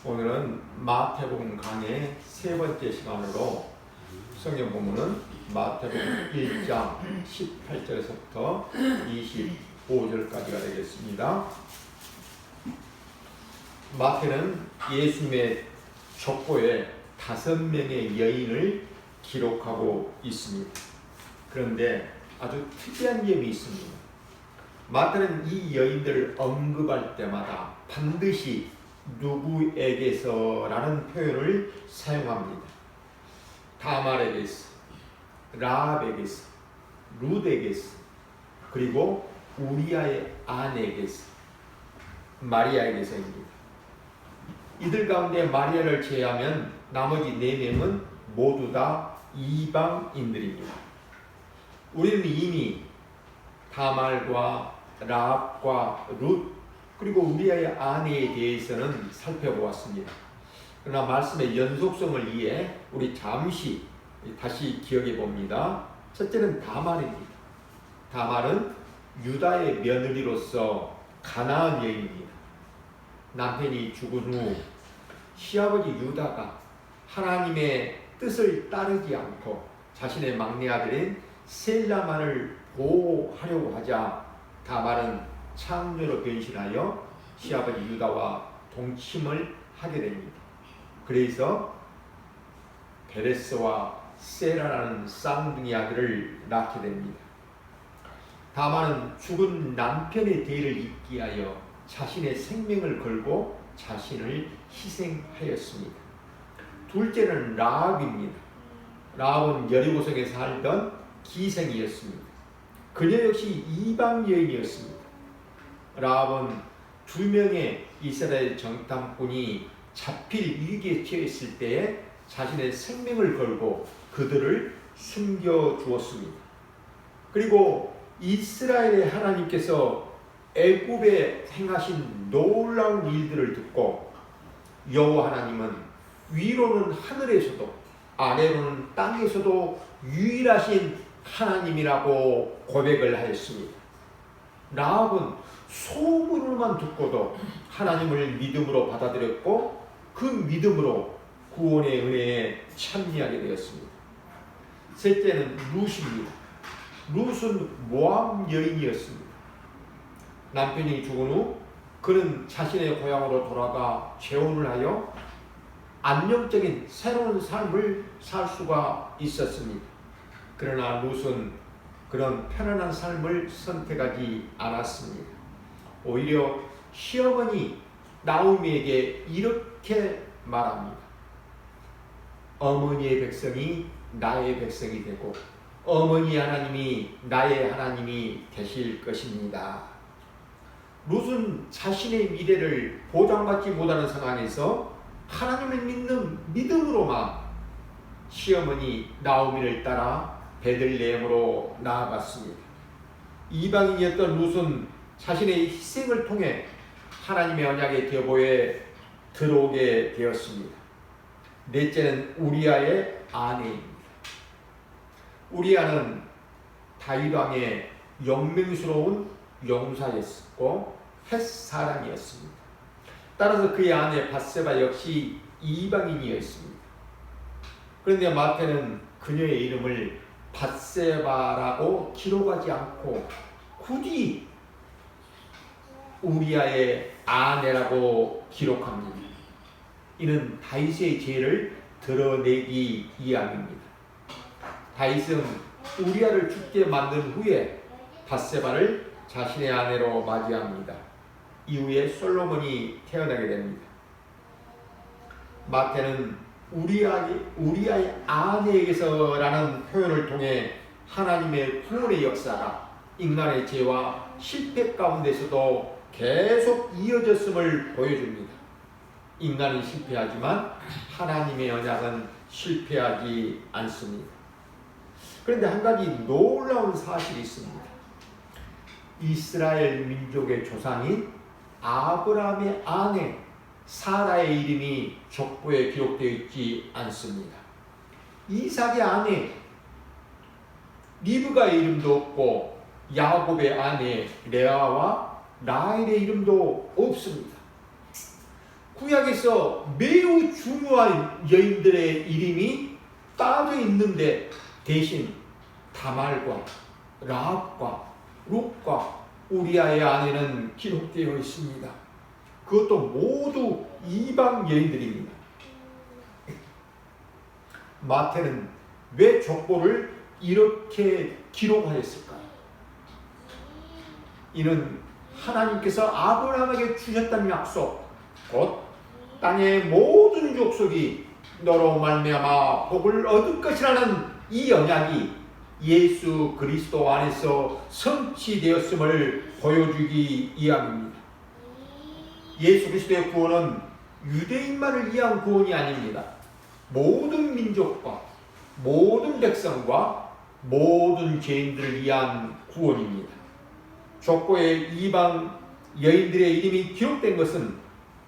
오늘은 마태복음 강의 세 번째 시간으로 성경 본문은 마태복음 1장 18절에서부터 25절까지가 되겠습니다. 마태는 예수님의 족보에 5명의 여인을 기록하고 있습니다. 그런데 아주 특이한 점이 있습니다. 마태는 이 여인들을 언급할 때마다 반드시 누구에게서라는 표현을 사용합니다. 다말에게서, 라합에게서, 룻에게서, 그리고 우리아의 아내에게서, 마리아에게서입니다. 이들 가운데 마리아를 제외하면 나머지 4명은 모두 다 이방인들입니다. 우리는 이미 다말과 라합과 룻 그리고 우리아의 아내에 대해서는 살펴보았습니다. 그러나 말씀의 연속성을 위해 우리 잠시 다시 기억해 봅니다. 첫째는 다말입니다. 다말은 유다의 며느리로서 가나안 여인입니다. 남편이 죽은 후 시아버지 유다가 하나님의 뜻을 따르지 않고 자신의 막내 아들인 셀라만을 보호하려고 하자 다말은 창녀로 변신하여 시아버지 유다와 동침을 하게 됩니다. 그래서 베레스와 세라라는 쌍둥이 아들을 낳게 됩니다. 다말은 죽은 남편의 대를 잇기 위하여 자신의 생명을 걸고 자신을 희생하였습니다. 둘째는 라합입니다. 라합은 여리고성에 살던 기생이었습니다. 그녀 역시 이방 여인이었습니다. 라합은 2명의 이스라엘 정탐꾼이 잡힐 위기에 처했을 때에 자신의 생명을 걸고 그들을 숨겨주었습니다. 그리고 이스라엘의 하나님께서 애굽에 행하신 놀라운 일들을 듣고 여호와 하나님은 위로는 하늘에서도 아래로는 땅에서도 유일하신 하나님이라고 고백을 하였습니다. 라합은 소문으로만 듣고도 하나님을 믿음으로 받아들였고 그 믿음으로 구원의 은혜에 참여하게 되었습니다. 셋째는 룻입니다. 룻은 모압 여인이었습니다. 남편이 죽은 후 그는 자신의 고향으로 돌아가 재혼을 하여 안정적인 새로운 삶을 살 수가 있었습니다. 그러나 룻은 그런 편안한 삶을 선택하지 않았습니다. 오히려 시어머니 나오미에게 이렇게 말합니다. 어머니의 백성이 나의 백성이 되고 어머니 하나님이 나의 하나님이 되실 것입니다. 룻은 자신의 미래를 보장받지 못하는 상황에서 하나님을 믿는 믿음으로만 시어머니 나오미를 따라 베들레헴으로 나아갔습니다. 이방인이었던 룻은 자신의 희생을 통해 하나님의 언약의 계보에 들어오게 되었습니다. 넷째는 우리아의 아내입니다. 우리아는 다윗 왕의 영맹스러운 용사였고 헷 사람이었습니다. 따라서 그의 아내 밧세바 역시 이방인이었습니다. 그런데 마태는 그녀의 이름을 밧세바라고 기록하지 않고 굳이 우리아의 아내라고 기록합니다. 이는 다윗의 죄를 드러내기 위함입니다. 다윗은 우리아를 죽게 만든 후에 밧세바를 자신의 아내로 맞이합니다. 이후에 솔로몬이 태어나게 됩니다. 마태는 우리아의 아내에게서라는 표현을 통해 하나님의 구원의 역사가 인간의 죄와 실패 가운데서도 계속 이어졌음을 보여줍니다. 인간은 실패하지만 하나님의 언약은 실패하지 않습니다. 그런데 한 가지 놀라운 사실이 있습니다. 이스라엘 민족의 조상인 아브라함의 아내 사라의 이름이 족보에 기록되어 있지 않습니다. 이삭의 아내 리브가의 이름도 없고 야곱의 아내 레아와 라헬의 이름도 없습니다. 구약에서 매우 중요한 여인들의 이름이 따져 있는데 대신 다말과 라합과 룻과 우리아의 아내는 기록되어 있습니다. 그것도 모두 이방 여인들입니다. 마태는 왜 족보를 이렇게 기록하였을까요? 이는 하나님께서 아브라함에게 주셨다는 약속, 곧 땅의 모든 족속이 너로 말미암아 복을 얻을 것이라는 이 언약이 예수 그리스도 안에서 성취되었음을 보여주기 위함입니다. 예수 그리스도의 구원은 유대인만을 위한 구원이 아닙니다. 모든 민족과 모든 백성과 모든 죄인들을 위한 구원입니다. 족보의 이방 여인들의 이름이 기록된 것은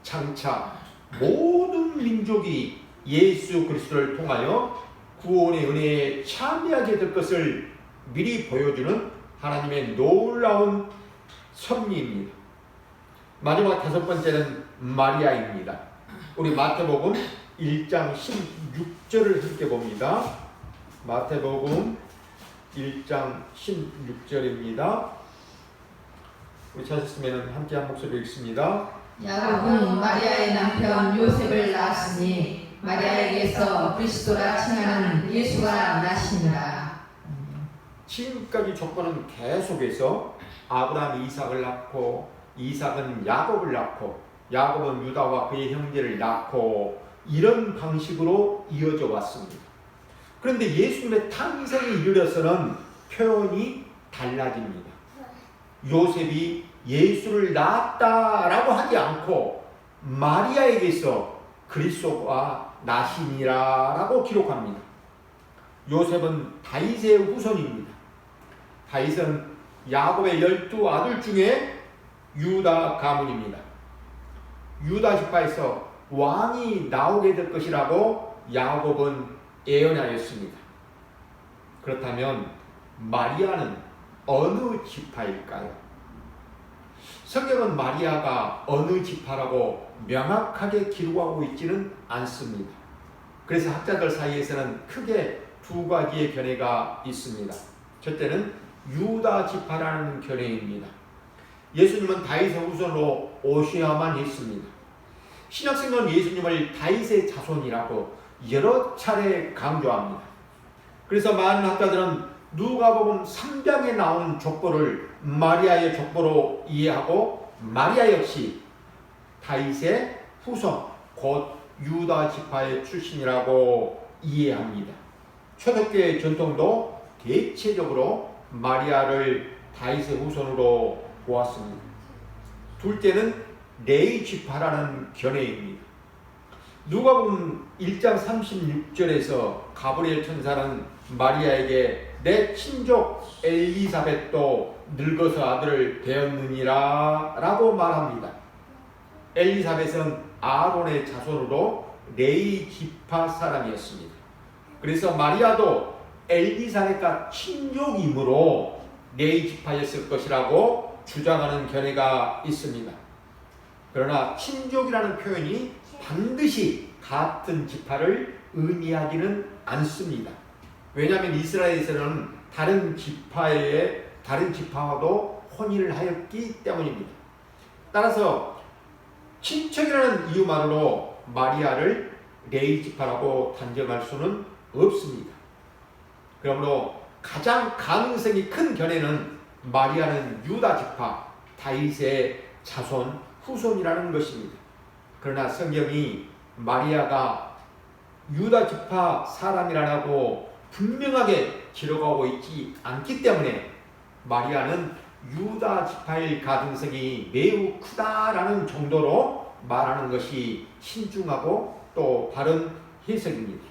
장차 모든 민족이 예수 그리스도를 통하여 구원의 은혜에 참여하게 될 것을 미리 보여주는 하나님의 놀라운 섭리입니다. 마지막 다섯 번째는 마리아입니다. 우리 마태복음 1장 16절을 함께 봅니다. 마태복음 1장 16절입니다. 우리 찾으시면 함께 한 목소리로 읽습니다. 야곱은 마리아의 남편 요셉을 낳았으니 마리아에게서 그리스도라 칭하는 예수가 나시니라. 지금까지 조건은 계속해서 아브라함이 이삭을 낳고 이삭은 야곱을 낳고 야곱은 유다와 그의 형제를 낳고 이런 방식으로 이어져 왔습니다. 그런데 예수님의 탄생에 이르러서는 표현이 달라집니다. 요셉이 예수를 낳았다라고 하지 않고 마리아에게서 그리스도가 나시니라라고 기록합니다. 요셉은 다윗의 후손입니다. 다윗은 야곱의 12아들 중에 유다 가문입니다. 유다 지파에서 왕이 나오게 될 것이라고 야곱은 예언하였습니다. 그렇다면 마리아는 어느 지파일까요? 성경은 마리아가 어느 지파라고 명확하게 기록하고 있지는 않습니다. 그래서 학자들 사이에서는 크게 두 가지의 견해가 있습니다. 첫째는 유다 지파라는 견해입니다. 예수님은 다윗의 후손으로 오셔야만 했습니다. 신약성경은 예수님을 다윗의 자손이라고 여러 차례 강조합니다. 그래서 많은 학자들은 누가복음 3장에 나오는 족보를 마리아의 족보로 이해하고 마리아 역시 다윗의 후손 곧 유다 지파의 출신이라고 이해합니다. 초대교회 전통도 대체적으로 마리아를 다윗의 후손으로 보았습니다. 둘째는 레위 지파라는 견해입니다. 누가복음 1장 36절에서 가브리엘 천사는 마리아에게 내 친족 엘리사벳도 늙어서 아들을 배었느니라 라고 말합니다. 엘리사벳은 아론의 자손으로 레위 지파 사람이었습니다. 그래서 마리아도 엘리사벳과 친족이므로 레위 지파였을 것이라고 주장하는 견해가 있습니다. 그러나 친족이라는 표현이 반드시 같은 지파를 의미하지는 않습니다. 왜냐하면 이스라엘에서는 다른 지파와도 혼인을 하였기 때문입니다. 따라서 친척이라는 이유만으로 마리아를 레위 지파라고 단정할 수는 없습니다. 그러므로 가장 가능성이 큰 견해는 마리아는 유다 지파, 다윗의 자손, 후손이라는 것입니다. 그러나 성경이 마리아가 유다 지파 사람이라고 분명하게 기록하고 있지 않기 때문에 마리아는 유다 지파일 가능성이 매우 크다라는 정도로 말하는 것이 신중하고 또 바른 해석입니다.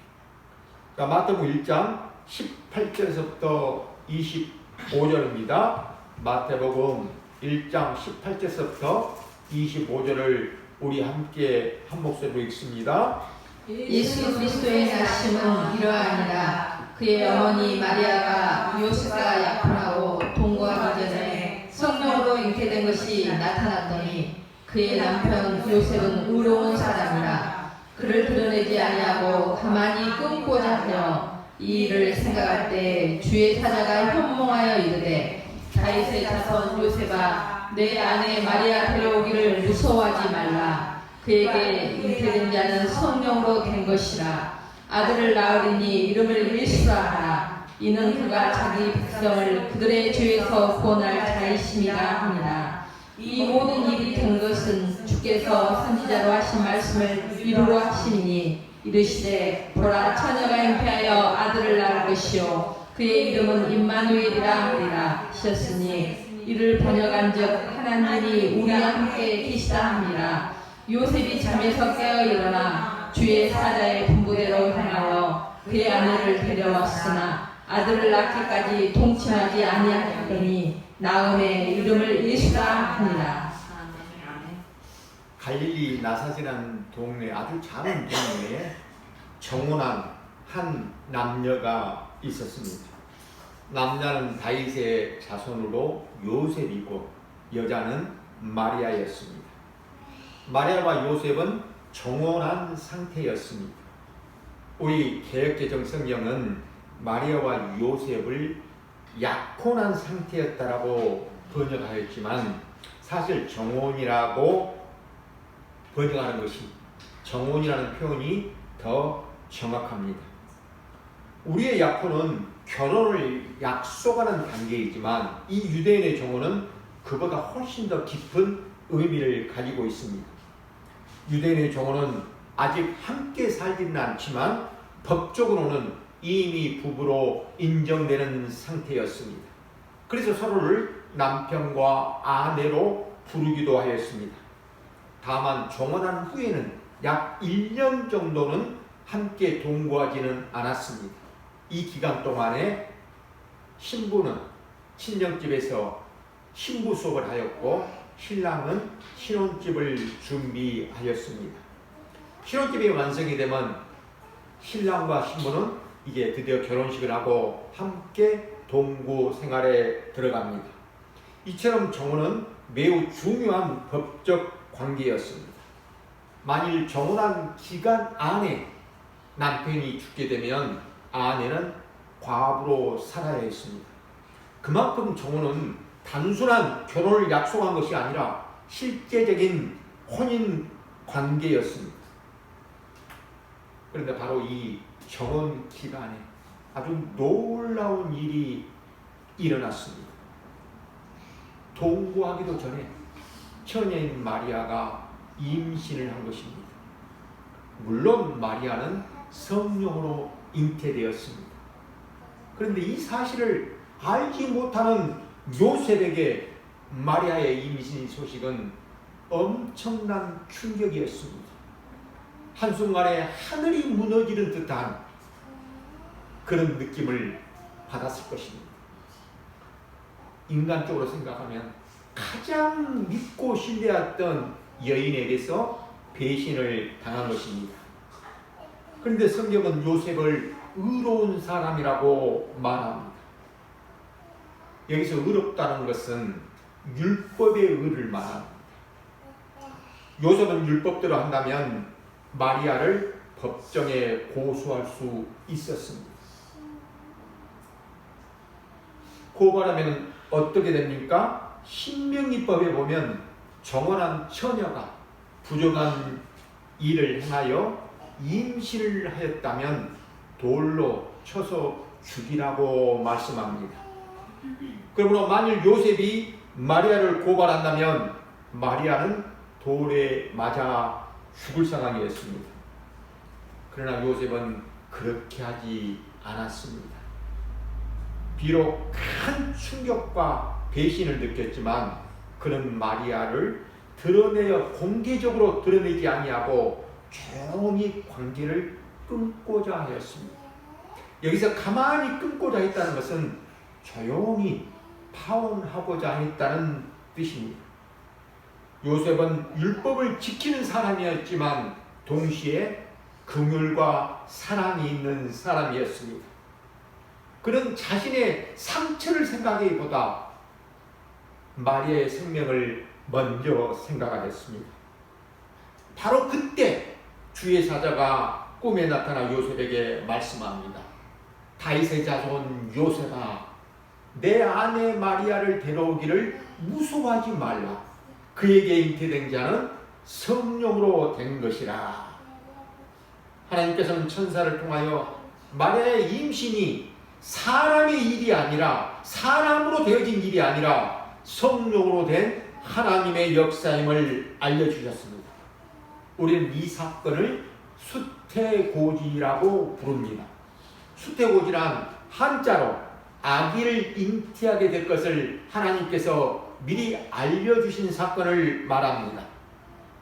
마태복음 1장 18절에서부터 25절입니다. 마태복음 1장 18절에서부터 25절을 우리 함께 한 목소리로 읽습니다. 예수 그리스도의 나심은 이러하니라. 그의 어머니 마리아가 요셉과 약혼하고 동거하기 전에 성령으로 잉태된 것이 나타났더니 그 그의 남편 요셉은 의로운 사람이라 그를 드러내지 아니하고 가만히 끊고자 하여 이 일을 생각할 때 주의 사자가 현몽하여 이르되 다윗의 자손 요셉아 내 아내 마리아 데려오기를 무서워하지 말라. 그에게 잉태된 자는 성령으로 된 것이라. 아들을 낳으리니 이름을 예수라 하라. 이는 그가 자기 백성을 그들의 죄에서 구원할 자이심이라 합니다. 이 모든 일이 된 것은 주께서 선지자로 하신 말씀을 이루려 하심이니 이르시되 보라 처녀가 잉태하여 아들을 낳을 것이요 그의 이름은 임마누엘이라 하리라 하셨으니 이를 번역한즉 하나님이 우리와 함께 계시다 함이라. 요셉이 잠에서 깨어 일어나 주의 사자의 분부대로 행하여 그의 아내를 데려왔으나 아들을 낳기까지 동침하지 아니하였더니 나음의 이름을 예수라 하니라. 갈릴리 나사지라는 동네, 아주 작은 동네에 정혼한 한 남녀가 있었습니다. 남자는 다윗의 자손으로 요셉이고 여자는 마리아였습니다. 마리아와 요셉은 정혼한 상태였습니다. 우리 개역개정 성경은 마리아와 요셉을 약혼한 상태였다라고 번역하였지만 사실 정혼이라고 번역하는 것이 정혼이라는 표현이 더 정확합니다. 우리의 약혼은 결혼을 약속하는 단계이지만 이 유대인의 정혼은 그보다 훨씬 더 깊은 의미를 가지고 있습니다. 유대인의 정혼은 아직 함께 살지는 않지만 법적으로는 이미 부부로 인정되는 상태였습니다. 그래서 서로를 남편과 아내로 부르기도 하였습니다. 다만 정혼한 후에는 약 1년 정도는 함께 동거하지는 않았습니다. 이 기간 동안에 신부는 친정집에서 신부 수업을 하였고 신랑은 신혼집을 준비하였습니다. 신혼집이 완성이 되면 신랑과 신부는 이제 드디어 결혼식을 하고 함께 동거 생활에 들어갑니다. 이처럼 정혼은 매우 중요한 법적 관계였습니다. 만일 정혼한 기간 안에 남편이 죽게 되면 아내는 과부로 살아야 했습니다. 그만큼 정혼은 단순한 결혼을 약속한 것이 아니라 실제적인 혼인 관계였습니다. 그런데 바로 이 정혼 기간에 아주 놀라운 일이 일어났습니다. 동거하기도 전에 처녀인 마리아가 임신을 한 것입니다. 물론 마리아는 성령으로 잉태되었습니다. 그런데 이 사실을 알지 못하는 요셉에게 마리아의 임신 소식은 엄청난 충격이었습니다. 한순간에 하늘이 무너지는 듯한 그런 느낌을 받았을 것입니다. 인간적으로 생각하면 가장 믿고 신뢰했던 여인에게서 배신을 당한 것입니다. 그런데 성경은 요셉을 의로운 사람이라고 말합니다. 여기서 의롭다는 것은 율법의 의를 말합니다. 요셉은 율법대로 한다면 마리아를 법정에 고소할 수 있었습니다. 고발하면 어떻게 됩니까? 신명기법에 보면 정혼한 처녀가 부정한 일을 행하여 임신을 하였다면 돌로 쳐서 죽이라고 말씀합니다. 그러므로 만일 요셉이 마리아를 고발한다면 마리아는 돌에 맞아 죽을 상황이었습니다. 그러나 요셉은 그렇게 하지 않았습니다. 비록 큰 충격과 배신을 느꼈지만 그는 마리아를 드러내어 공개적으로 드러내지 아니하고 조용히 관계를 끊고자 하였습니다. 여기서 가만히 끊고자 했다는 것은 조용히 파혼하고자 했다는 뜻입니다. 요셉은 율법을 지키는 사람이었지만 동시에 긍휼과 사랑이 있는 사람이었습니다. 그는 자신의 상처를 생각하기보다 마리아의 생명을 먼저 생각하겠습니다. 바로 그때 주의 사자가 꿈에 나타나 요셉에게 말씀합니다. 다윗의 자손 요셉아, 내 아내 마리아를 데려오기를 무서워하지 말라. 그에게 잉태된 자는 성령으로 된 것이라. 하나님께서는 천사를 통하여 마리아의 임신이 사람의 일이 아니라, 사람으로 되어진 일이 아니라 성령으로 된 하나님의 역사임을 알려주셨습니다. 우리는 이 사건을 수태고지라고 부릅니다. 수태고지란 한자로 아기를 잉태하게 될 것을 하나님께서 미리 알려주신 사건을 말합니다.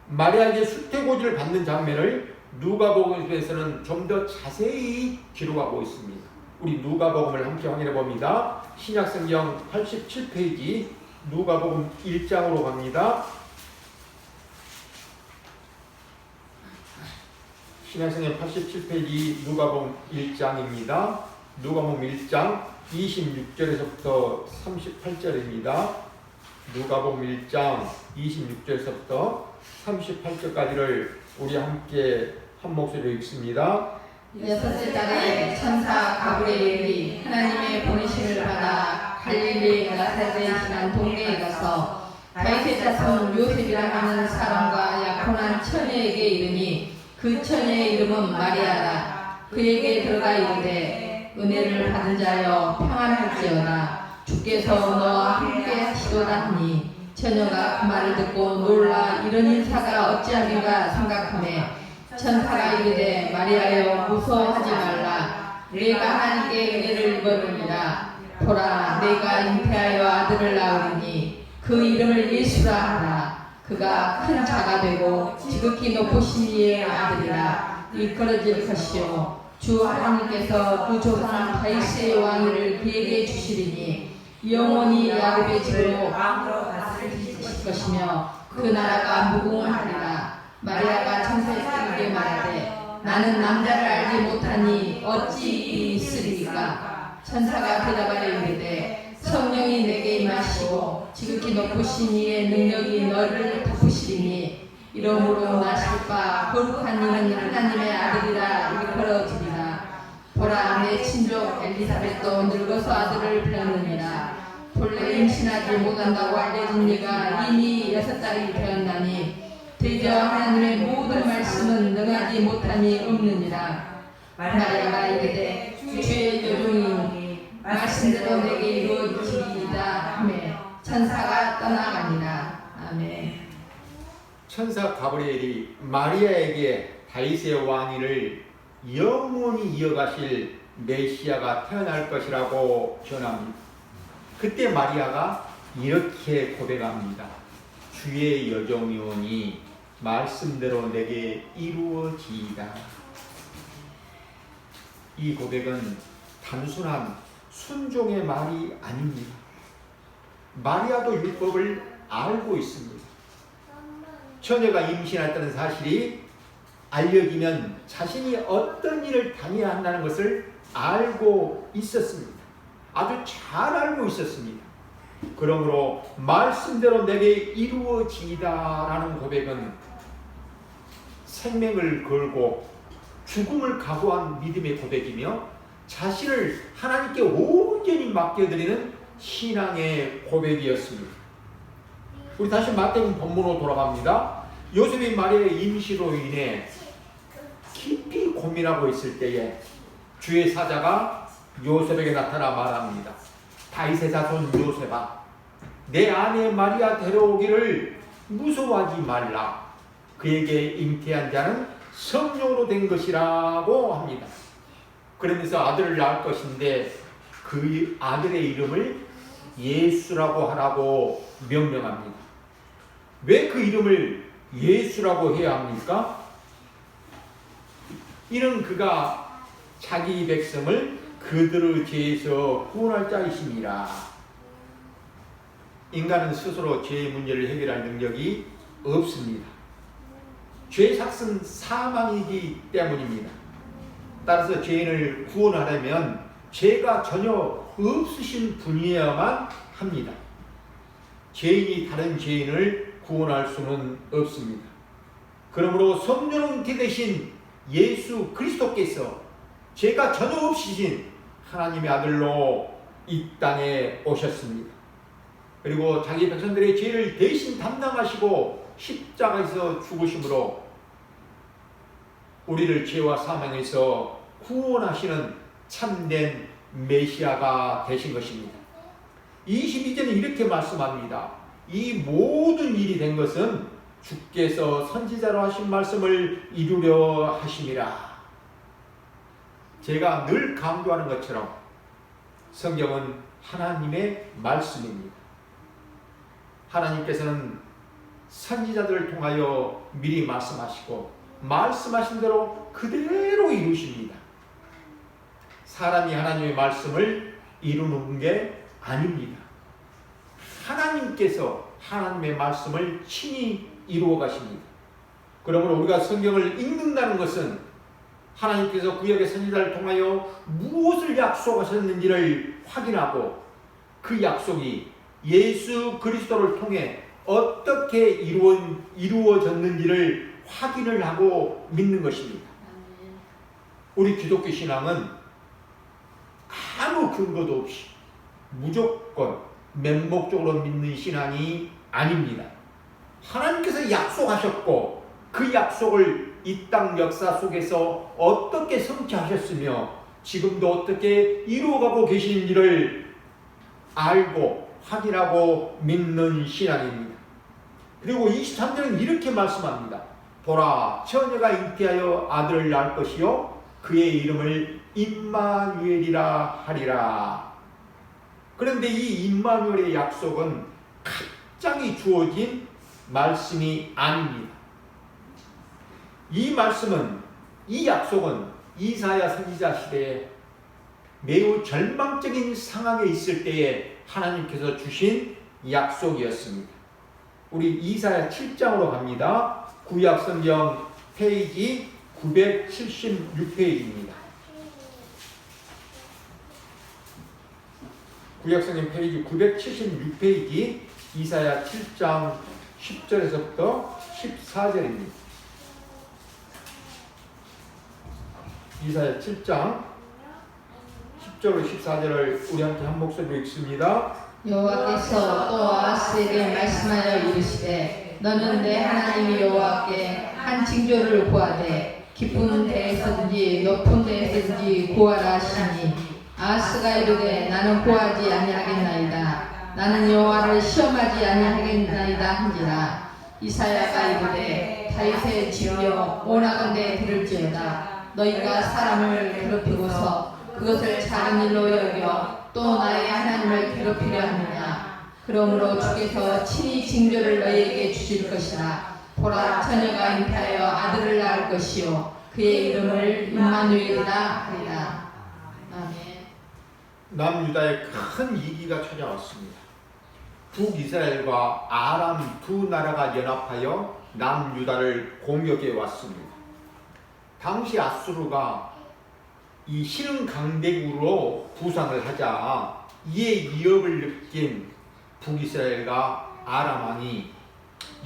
마리아에게 수태고지를 받는 장면을 누가복음에서는 좀 더 자세히 기록하고 있습니다. 우리 누가복음을 함께 확인해 봅니다. 신약성경 87페이지 누가복음 1장으로 갑니다. 신약성경 87페이지 누가복음 1장입니다. 누가복음 1장 26절에서부터 38절입니다. 누가복음 1장 26절에서부터 38절까지를 우리 함께 한 목소리로 읽습니다. 여섯째 달에 천사 가브리엘이 하나님의 보내심을 받아 갈릴리 나사렛에 지난 동네에 가서 다윗의 자손 요셉이라 하는 사람과 약혼한 처녀에게 이르니 그 처녀의 이름은 마리아라. 그에게 들어가 이르되 은혜를 받은 자여 평안할지어다. 주께서 너와 함께 하시도다 하니 처녀가 그 말을 듣고 놀라 이런 인사가 어찌하리가 생각하매 천사가 이르되 마리아여 무서워하지 말라. 내가 하나님께 은혜를 입었느니라. 보라 내가 잉태하여 아들을 낳으리니 그 이름을 예수라 하라. 그가 큰 자가 되고 지극히 높으신 이의 아들이라. 일컬어질 것이요 주 하나님께서 그 조상 다윗의 왕위를 그에게 주시리니 영원히 야곱의 집으로 왕으로 다스리실 것이며 그 나라가 무궁하리라. 마리아가 천사에게 말하되 나는 남자를 알지 못하니 어찌 일이 있으리까. 천사가 대답하여 이르되 성령이 내게 임하시고 지극히 높으신 이의 능력이 너를 덮으시리니 이러므로 나실 바 거룩한 이는 하나님의 아들이라 일컬어지리라. 보라 내 친족 엘리사벳도 늙어서 아들을 배었느니라. 본래 임신하지 못한다고 알려진 이가 이미 6달이 되었나니 드디어 하나님의 모든 말씀은 능하지 못함이 없느니라. 마리아가 이르되 주의 여종이니 말씀대로 내게 이루어지리이다 하며 천사가 떠나가니라. 아멘. 천사 가브리엘이 마리아에게 다윗의 왕위를 영원히 이어가실 메시아가 태어날 것이라고 전합니다. 그때 마리아가 이렇게 고백합니다. 주의 여종이오니 말씀대로 내게 이루어지이다. 이 고백은 단순한 순종의 말이 아닙니다. 마리아도 율법을 알고 있습니다. 처녀가 임신했다는 사실이 알려지면 자신이 어떤 일을 당해야 한다는 것을 알고 있었습니다. 아주 잘 알고 있었습니다. 그러므로 말씀대로 내게 이루어지이다라는 고백은 생명을 걸고 죽음을 각오한 믿음의 고백이며 자신을 하나님께 온전히 맡겨드리는 신앙의 고백이었습니다. 우리 다시 마태복음 본문으로 돌아갑니다. 요셉이 마리아의 임시로 인해 깊이 고민하고 있을 때에 주의 사자가 요셉에게 나타나 말합니다. 다윗의 자손 요셉아, 내 아내 마리아 데려오기를 무서워하지 말라. 그에게 잉태한 자는 성령으로 된 것이라고 합니다. 그러면서 아들을 낳을 것인데 그 아들의 이름을 예수라고 하라고 명령합니다. 왜 그 이름을 예수라고 해야 합니까? 이는 그가 자기 백성을 그들의 죄에서 구원할 자이심이라. 인간은 스스로 죄의 문제를 해결할 능력이 없습니다. 죄의 삭은 사망이기 때문입니다. 따라서 죄인을 구원하려면 죄가 전혀 없으신 분이어야만 합니다. 죄인이 다른 죄인을 구원할 수는 없습니다. 그러므로 성령 잉태 되신 예수 그리스도께서 죄가 전혀 없으신 하나님의 아들로 이 땅에 오셨습니다. 그리고 자기 백성들의 죄를 대신 담당하시고 십자가에서 죽으심으로 우리를 죄와 사망에서 구원하시는 참된 메시아가 되신 것입니다. 22절은 이렇게 말씀합니다. 이 모든 일이 된 것은 주께서 선지자로 하신 말씀을 이루려 하심이라. 제가 늘 강조하는 것처럼 성경은 하나님의 말씀입니다. 하나님께서는 선지자들을 통하여 미리 말씀하시고 말씀하신 대로 그대로 이루십니다. 사람이 하나님의 말씀을 이루는 게 아닙니다. 하나님께서 하나님의 말씀을 친히 이루어 가십니다. 그러므로 우리가 성경을 읽는다는 것은 하나님께서 구약의 선지자를 통하여 무엇을 약속하셨는지를 확인하고 그 약속이 예수 그리스도를 통해 어떻게 이루어졌는지를 확인을 하고 믿는 것입니다. 우리 기독교 신앙은 아무 근거도 없이 무조건 맹목적으로 믿는 신앙이 아닙니다. 하나님께서 약속하셨고 그 약속을 이 땅 역사 속에서 어떻게 성취하셨으며 지금도 어떻게 이루어가고 계시는지를 알고 확인하고 믿는 신앙입니다. 그리고 23절은 이렇게 말씀합니다. 보라, 처녀가 잉태하여 아들을 낳을 것이요 그의 이름을 임마누엘이라 하리라. 그런데 이 임마누엘의 약속은 갑자기 주어진 말씀이 아닙니다. 이 말씀은, 이 약속은 이사야 선지자 시대에 매우 절망적인 상황에 있을 때에 하나님께서 주신 약속이었습니다. 우리 이사야 7장으로 갑니다. 구약 성경 페이지 976페이지입니다. 구약 성경 페이지 976페이지 이사야 7장 10절에서부터 14절입니다. 이사야 7장 10절로 14절을 우리 함께 한 목소리로 읽습니다. 여호와께서 또 아하스에게 말씀하여 이르시되 너는 내 하나님 여호와께 한 징조를 구하되 깊은 데에서든지 높은 데에서든지 구하라 하시니 아하스가 이르되 나는 구하지 아니하겠나이다. 나는 여호와를 시험하지 아니하겠나이다 한지라. 이사야가 이르되 다윗의 집여 원하건대 들을지어다. 너희가 사람을 괴롭히고서 그것을 작은 일로 여겨 또 나의 하나님을 괴롭히려 하느냐. 그러므로 주께서 친히 징조를 너희에게 주실 것이라. 보라, 처녀가 잉태하여 아들을 낳을 것이요 그의 이름을 임마누엘이라 하리라. 아멘. 남유다에 큰 위기가 찾아왔습니다. 북이스라엘과 아람 두 나라가 연합하여 남유다를 공격해 왔습니다. 당시 아수르가 이 신흥강대국으로 부상을 하자 이에 위협을 느낀 북이스라엘과 아람왕이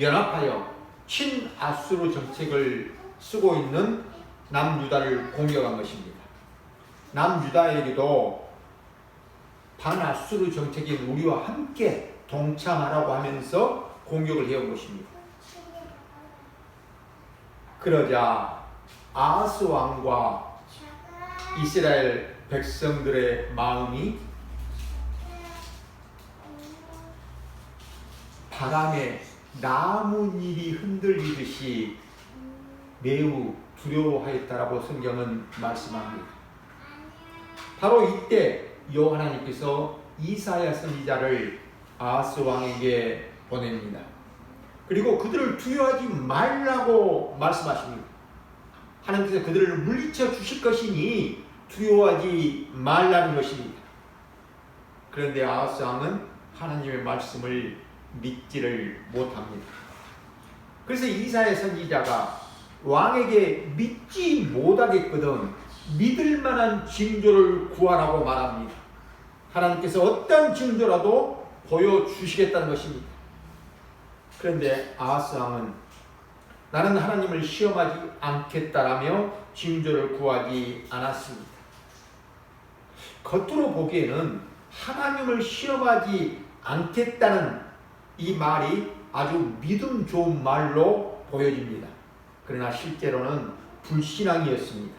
연합하여 친아수르 정책을 쓰고 있는 남유다를 공격한 것입니다. 남유다에게도 반아수르 정책인 우리와 함께 동참하라고 하면서 공격을 해온 것입니다. 그러자 아하스 왕과 이스라엘 백성들의 마음이 바람에 나뭇잎이 흔들리듯이 매우 두려워하였다라고 성경은 말씀합니다. 바로 이때 여호와 하나님께서 이사야 선지자를 아하스 왕에게 보냅니다. 그리고 그들을 두려워하지 말라고 말씀하십니다. 하나님께서 그들을 물리쳐 주실 것이니 두려워하지 말라는 것입니다. 그런데 아하스 왕은 하나님의 말씀을 믿지를 못합니다. 그래서 이사야 선지자가 왕에게 믿지 못하겠거든 믿을 만한 징조를 구하라고 말합니다. 하나님께서 어떤 징조라도 보여주시겠다는 것입니다. 그런데 아하스 왕은 나는 하나님을 시험하지 않겠다라며 징조를 구하지 않았습니다. 겉으로 보기에는 하나님을 시험하지 않겠다는 이 말이 아주 믿음 좋은 말로 보여집니다. 그러나 실제로는 불신앙이었습니다.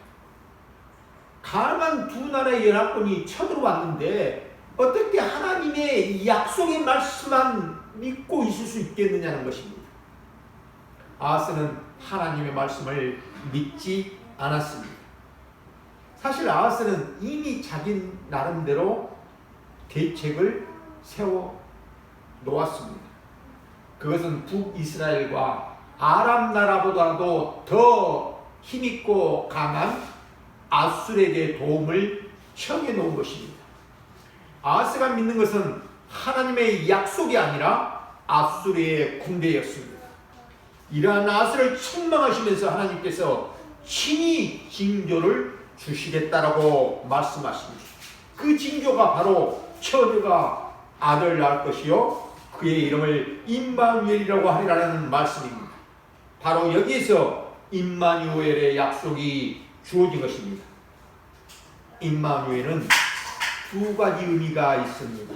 강한 두 나라의 연합군이 쳐들어왔는데 어떻게 하나님의 약속의 말씀만 믿고 있을 수 있겠느냐는 것입니다. 아하스는 하나님의 말씀을 믿지 않았습니다. 사실 아하스는 이미 자기 나름대로 대책을 세워 놓았습니다. 그것은 북이스라엘과 아람 나라보다도 더 힘있고 강한 아수르에게 도움을 청해 놓은 것입니다. 아하스가 믿는 것은 하나님의 약속이 아니라 아수르의 군대였습니다. 이러한 아하스를 책망하시면서 하나님께서 친히 징조를 주시겠다라고 말씀하십니다. 그 징조가 바로 처녀가 아들 낳을 것이요 그의 이름을 임마누엘이라고 하리라는 말씀입니다. 바로 여기에서 임마누엘의 약속이 주어진 것입니다. 임마누엘은 두 가지 의미가 있습니다.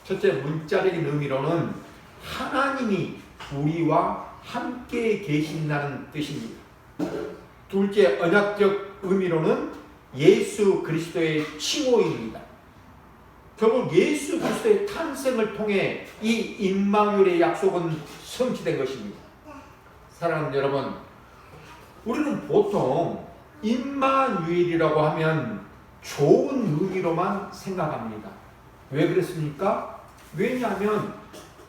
첫째, 문자적인 의미로는 하나님이 우리와 함께 계신다는 뜻입니다. 둘째, 언약적 의미로는 예수 그리스도의 칭호입니다. 결국 예수 그리스도의 탄생을 통해 이 임마누엘의 약속은 성취된 것입니다. 사랑하는 여러분, 우리는 보통 임마누엘이라고 하면 좋은 의미로만 생각합니다. 왜 그렇습니까? 왜냐하면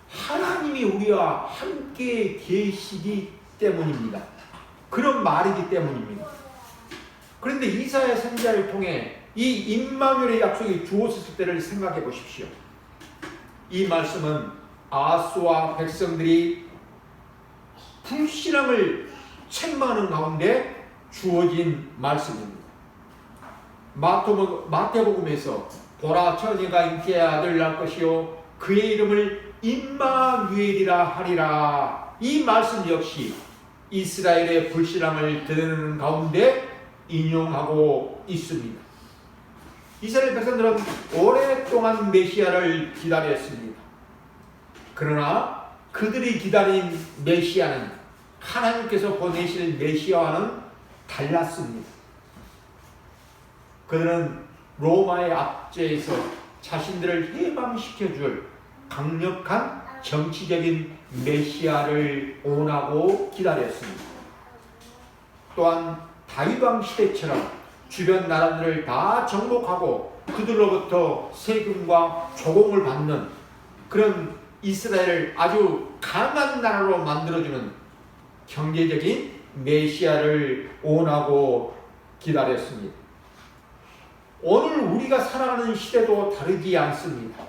하나님이 우리와 함께 계시기 때문입니다. 그런 말이기 때문입니다. 그런데 이사야 선지자를 통해 이 임마누엘의 약속이 주어졌을 때를 생각해 보십시오. 이 말씀은 아하스와 백성들이 불신앙을 책망하는 가운데 주어진 말씀입니다. 마태복음에서 보라 처녀가 잉태의 아들 낳을 것이요 그의 이름을 임마누엘이라 하리라. 이 말씀 역시 이스라엘의 불신앙을 드러내는 가운데 인용하고 있습니다. 이스라엘 백성들은 오랫동안 메시아를 기다렸습니다. 그러나 그들이 기다린 메시아는 하나님께서 보내실 메시아와는 달랐습니다. 그들은 로마의 압제에서 자신들을 해방시켜줄 강력한 정치적인 메시아를 원하고 기다렸습니다. 또한 다윗왕 시대처럼 주변 나라들을 다 정복하고 그들로부터 세금과 조공을 받는 그런 이스라엘을 아주 강한 나라로 만들어주는 경제적인 메시아를 원하고 기다렸습니다. 오늘 우리가 살아가는 시대도 다르지 않습니다.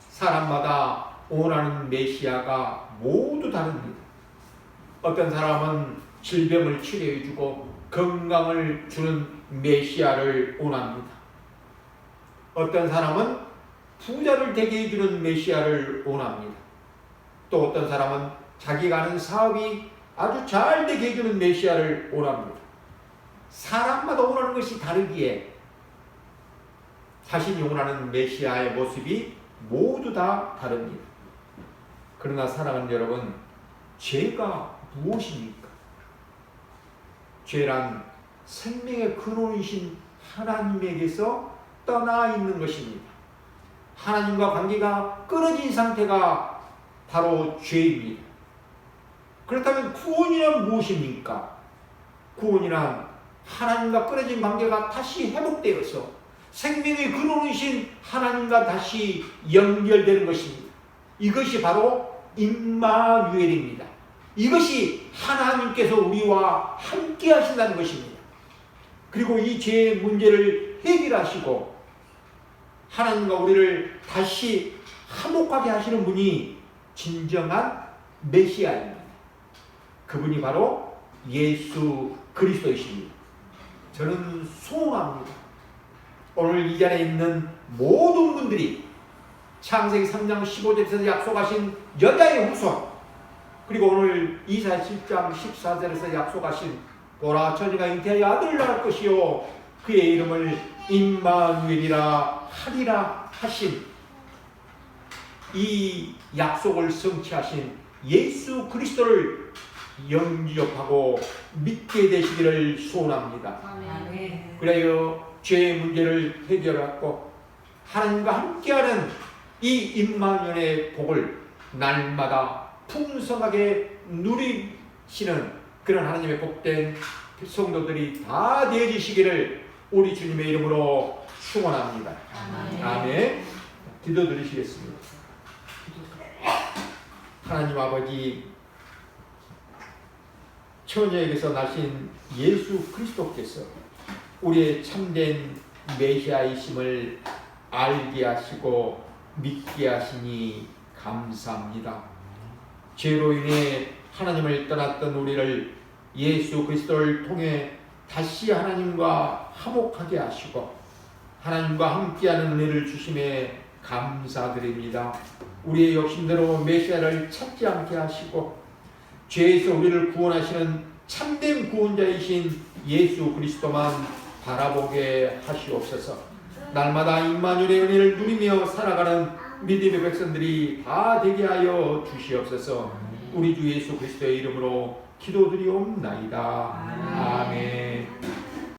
사람마다 원하는 메시아가 모두 다릅니다. 어떤 사람은 질병을 치료해주고 건강을 주는 메시아를 원합니다. 어떤 사람은 부자를 되게 해주는 메시아를 원합니다. 또 어떤 사람은 자기가 하는 사업이 아주 잘 되게 해주는 메시아를 원합니다. 사람마다 원하는 것이 다르기에 자신이 원하는 메시아의 모습이 모두 다 다릅니다. 그러나 사랑하는 여러분, 죄가 무엇입니까? 죄란 생명의 근원이신 하나님에게서 떠나 있는 것입니다. 하나님과 관계가 끊어진 상태가 바로 죄입니다. 그렇다면 구원이란 무엇입니까? 구원이란 하나님과 끊어진 관계가 다시 회복되어서 생명의 근원이신 하나님과 다시 연결되는 것입니다. 이것이 바로 임마누엘입니다. 이것이 하나님께서 우리와 함께 하신다는 것입니다. 그리고 이 죄의 문제를 해결하시고 하나님과 우리를 다시 화목하게 하시는 분이 진정한 메시아입니다. 그분이 바로 예수 그리스도이십니다. 저는 소원합니다. 오늘 이 자리에 있는 모든 분들이 창세기 3장 15절에서 약속하신 여자의 후손 그리고 오늘 이사야 7장 14절에서 약속하신 보라 처녀가 잉태하여 아들을 낳을 것이요 그의 이름을 임마누엘이라 하리라 하신 이 약속을 성취하신 예수 그리스도를 영접하고 믿게 되시기를 소원합니다. 아멘. 그래요 죄의 문제를 해결하고 하나님과 함께하는 이 임마누엘의 복을 날마다 풍성하게 누리시는 그런 하나님의 복된 성도들이 다 되어지시기를 우리 주님의 이름으로 축원합니다. 아멘. 기도드리시겠습니다. 하나님 아버지, 처녀에게서 나신 예수 그리스도께서 우리의 참된 메시아이심을 알게 하시고 믿게 하시니 감사합니다. 죄로 인해 하나님을 떠났던 우리를 예수 그리스도를 통해 다시 하나님과 화목하게 하시고 하나님과 함께하는 은혜를 주심에 감사드립니다. 우리의 욕심대로 메시아를 찾지 않게 하시고 죄에서 우리를 구원하시는 참된 구원자이신 예수 그리스도만 바라보게 하시옵소서. 날마다 임마누엘의 은혜를 누리며 살아가는 믿음의 백성들이 다 되게 하여 주시옵소서. 우리 주 예수 그리스도의 이름으로 기도드리옵나이다. 아멘.